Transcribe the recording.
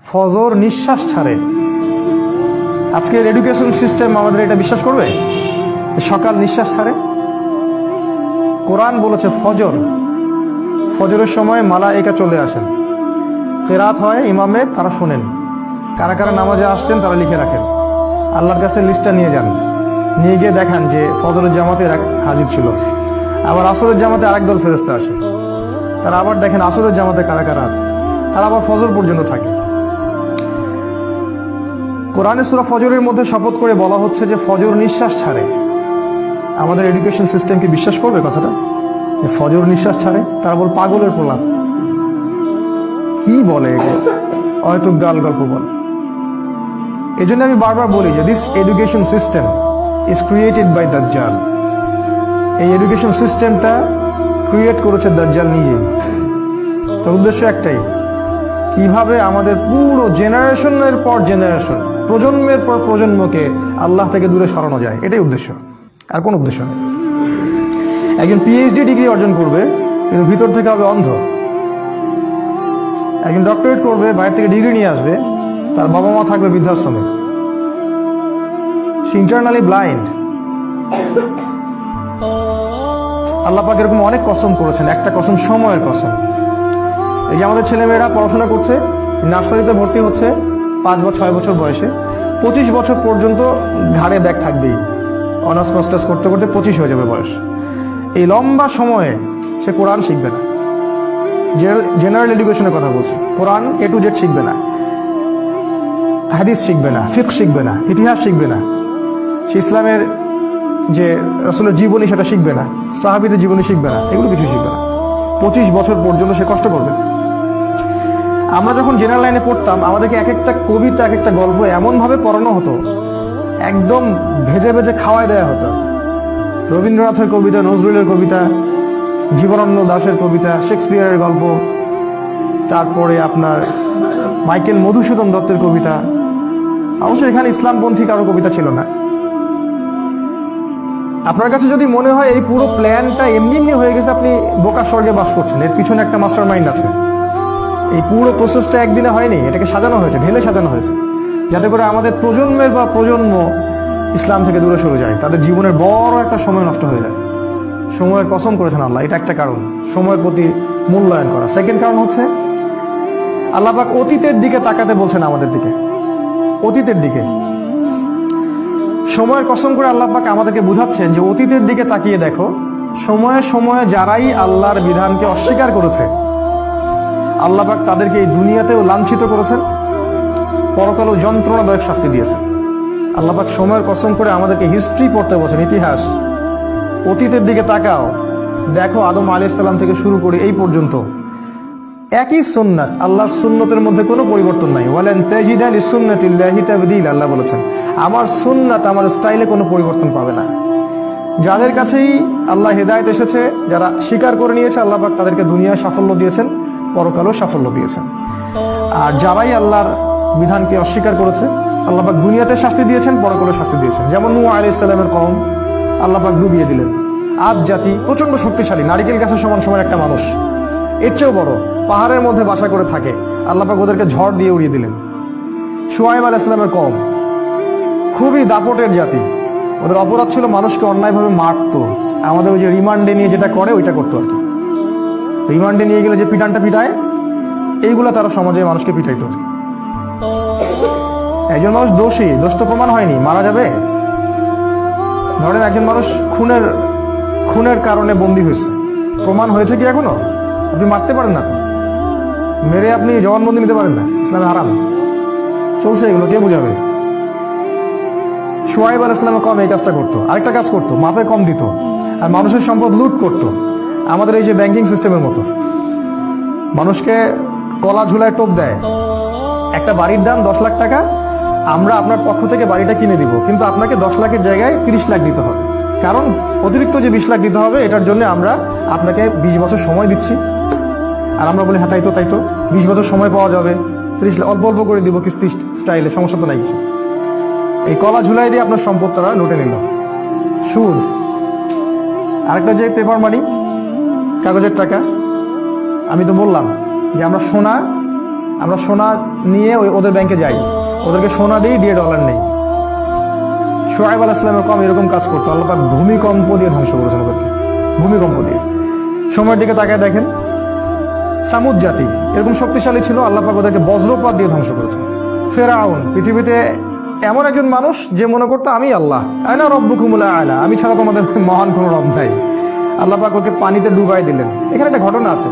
ফজর নিঃশ্বাস ছাড়ে। আজকের এডুকেশন সিস্টেম আমাদের এটা বিশ্বাস করবে? সকাল নিঃশ্বাস ছাড়ে। কোরআন বলেছে ফজরের সময় মালায়েকা চলে আসেন, কেরাত হয় ইমামের, তারা শোনেন। কারা কারা নামাজে আসছেন তারা লিখে রাখেন, আল্লাহর কাছে লিস্টটা নিয়ে যান, নিয়ে গিয়ে দেখান যে ফজরের জামাতে হাজির ছিল। আবার আসরের জামাতে আরেক দল ফেরেশতা আসে, তারা আবার দেখেন আসরের জামাতে কারা কারা আছে, তারা আবার ফজর পর্যন্ত থাকে। কোরআনে সূরা ফজরের মধ্যে শপথ করে বলা হচ্ছে যে ফজর নিঃশ্বাস ছাড়ে। আমাদের এডুকেশন সিস্টেম কি বিশ্বাস করবে কথাটা, যে ফজর নিঃশ্বাস ছাড়ে? তারা বল পাগলের প্রলাপ, কি বলে, হয়তো গাল গল্প বলে। এই জন্য আমি বারবার বলি যে this education system is created by দাজ্জাল। এই এডুকেশন সিস্টেমটা ক্রিয়েট করেছে দাজ্জাল নিজে। তার উদ্দেশ্য একটাই, কিভাবে আমাদের পুরো জেনারেশনের পর জেনারেশন, প্রজন্মের পর প্রজন্মকে আল্লাহ থেকে দূরে সরানো যায়, এটাই উদ্দেশ্য, আর কোনো উদ্দেশ্য নেই। একজন পিএইচডি ডিগ্রি অর্জন করবে কিন্তু ভিতর থেকে হবে অন্ধ। একজন ডক্টরেট করবে, বাইরে থেকে ডিগ্রি নিয়ে আসবে, তার বাবা মা থাকবে বৃদ্ধাশ্রমে, সে ইন্টারনালি ব্লাইন্ড। আল্লাহ পাক এরকম অনেক কসম করেছেন, একটা কসম সময়ের কসম। এই যে আমাদের ছেলেমেয়েরা পড়াশোনা করছে, নার্সারিতে ভর্তি হচ্ছে 5 বা 6 বছর বয়সে, 25 বছর পর্যন্ত ঘাড়ে ব্যাগ থাকবেই। অনার্স মাস্টার্স করতে করতে 25 হয়ে যাবে বয়স। এই লম্বা সময়ে সে কোরআন শিখবে না। জেনারেল এডুকেশনের কথা বলছি, কোরআন A to Z শিখবে না, হাদিস শিখবে না, ফিকহ শিখবে না, ইতিহাস শিখবে না, সে ইসলামের যে রাসূলের জীবনী সেটা শিখবে না, সাহাবীদের জীবনী শিখবে না, এগুলো কিছু শিখবে না। 25 বছর পর্যন্ত সে কষ্ট করবে। আমরা যখন জেনারেল লাইনে পড়তাম, আমাদেরকে এক একটা কবিতা, এক একটা গল্প এমনভাবে পড়ানো হতো, একদম ভেজে ভেজে খাওয়াই দেওয়া হতো। রবীন্দ্রনাথের কবিতা, নজরুলের কবিতা, জীবনানন্দ দাশের কবিতা, শেক্সপিয়ারের গল্প, তারপরে আপনার মাইকেল মধুসূদন দত্তের কবিতা। অবশ্যই এখানে ইসলামপন্থী কারো কবিতা ছিল না। আপনার কাছে যদি মনে হয় এই পুরো প্ল্যানটা এমনি এমনি হয়ে গেছে, আপনি বোকা স্বর্গে বাস করছেন, এর পিছনে একটা মাস্টার মাইন্ড আছে। এই পুরো প্রসেসটা একদিনে হয়নি, এটাকে সাজানো হয়েছে, ঢেলে সাজানো হয়েছে, যাতে করে আমাদের প্রজন্মের বা প্রজন্ম ইসলাম থেকে দূরে সরে যায়, তাদের জীবনের বড় একটা সময় নষ্ট হয়ে যায়। সময়ের কসম করেছেন আল্লাহ, এটা একটা কারণ, সময়ের প্রতি মূল্যায়ন করা। সেকেন্ড কারণ হচ্ছে আল্লাহ পাক অতীতের দিকে তাকাতে বলছেন আমাদের দিকে, অতীতের দিকে। সময়ের কসম করে আল্লাহ পাক আমাদেরকে বুঝাচ্ছেন যে অতীতের দিকে তাকিয়ে দেখো, সময়ে সময়ে যারাই আল্লাহর বিধানকে অস্বীকার করেছে, আল্লাহ পাক তাদেরকে এই দুনিয়াতেও লাঞ্ছিত করেছেন, পরকালেও যন্ত্রণাদায়ক শাস্তি দিয়েছেন। আল্লাহ পাক সময়ের কসম করে আমাদেরকে হিস্ট্রি পড়তে বলছেন, ইতিহাস। অতীতের দিকে তাকাও, দেখো আদম আলাইহিস সালাম থেকে শুরু করে এই পর্যন্ত একই সুন্নাত, আল্লাহর সুন্নতের মধ্যে কোনো পরিবর্তন নাই। ওয়ালান তাজিদা লিসুন্নাতিল্লাহি তাবদীলা, আল্লাহ বলেছেন আমার সুন্নাত, আমার স্টাইলে কোনো পরিবর্তন পাবে না। যাদের কাছেই আল্লাহ হেদায়েত এসেছে, যারা স্বীকার করে নিয়েছে, আল্লাহ পাক তাদেরকে দুনিয়ায় সাফল্য দিয়েছেন, পরকালেও সাফল্য দিয়েছেন। আর যারাই আল্লাহর বিধানকে অস্বীকার করেছে, আল্লাহ পাক দুনিয়াতে শাস্তি দিয়েছেন, পরকালেও শাস্তি দিয়েছেন। যেমন নূহ আলাইহিস সালামের কওম আল্লাহ পাক ডুবিয়ে দিলেন। আদ জাতি প্রচন্ড শক্তিশালী, নারিকেল গাছের সমান সমান একটা মানুষ, এর চেয়েও বড়, পাহাড়ের মধ্যে বাসা করে থাকে, আল্লাহ পাক ওদেরকে ঝড় দিয়ে উড়িয়ে দিলেন। শুআয়ব আলাইহিস সালামের কওম খুবই দাপটের জাতি, ওদের অপরাধ ছিল মানুষকে অন্যায়ভাবে মারতো। আমাদের ওই যে রিমান্ডে নিয়ে যেটা করে ওইটা করতো আর কি। রিমান্ডে নিয়ে গেলে যে পিটানটা পিটায়, এইগুলা তারা সমাজে মানুষকে পিটাইতো। একজন মানুষ দোষী, দোষ তো প্রমাণ হয়নি, মারা যাবে। ধরেন একজন মানুষ খুনের কারণে বন্দী হয়েছে, প্রমাণ হয়েছে কি এখনো? আপনি মারতে পারেন না, তো মেরে আপনি জবানবন্দি নিতে পারেন না, ইসলামে হারাম। চলছে এগুলো, কে বুঝাবে? শুআয়ব আলাইহিস সালামের কওম এই কাজটা করতো। আরেকটা কাজ করতো, মাপে কম দিত আর মানুষের সম্পদ লুট করতো। আমাদের এই যে ব্যাংকিং সিস্টেমের মতো, মানুষকে কলা ঝুলায় টোপ দেয়, একটা বাড়ির দাম 10 লাখ টাকা, আমরা আপনার পক্ষ থেকে বাড়িটা কিনে দিব, কিন্তু আপনাকে 10 লাখের জায়গায় 30 লাখ দিতে হবে। কারণ অতিরিক্ত যে 20 লাখ দিতে হবে, এটার জন্য আমরা আপনাকে 20 বছর সময় দিচ্ছি। আর আমরা বলি হ্যাঁ তাই তো 20 বছর সময় পাওয়া যাবে, 30 লাখ অল্প অল্প করে দিব কিস্তি স্টাইলে, সমস্যা তো নাই কিছু। এই কলা ঝুলাই দিয়ে আপনার সম্পদ তারা লুটে নিল, সুদ। আরেকটা যে পেপার মানি, কাগজের টাকা, আমি তো বললাম যে আমরা সোনা আমরা সোনা নিয়ে ওদের ব্যাংকে যাই, ওদেরকে সোনা দিয়ে ডলার নেই। শুআয়ব আলাইহিস সালামের কওম এরকম কাজ করতো, আল্লাহ পাক ভূমিকম্প দিয়ে ধ্বংস করেছেন ওদেরকে, ভূমিকম্প দিয়ে। সময়ের দিকে তাকায় দেখেন, সামুদ জাতি এরকম শক্তিশালী ছিল, আল্লাহ পাক ওদেরকে বজ্রপাত দিয়ে ধ্বংস করেছেন। ফেরাউন পৃথিবীতে এমন একজন মানুষ যে মনে করতো আমি আল্লাহ, আনা রব্বুকুমুল আ'লা, আমি ছাড়া তোমাদের মহান কোনো রব নাই। আল্লাহ পাক ওকে পানিতে ডুবাই দিলেন। এখানে একটা ঘটনা আছে।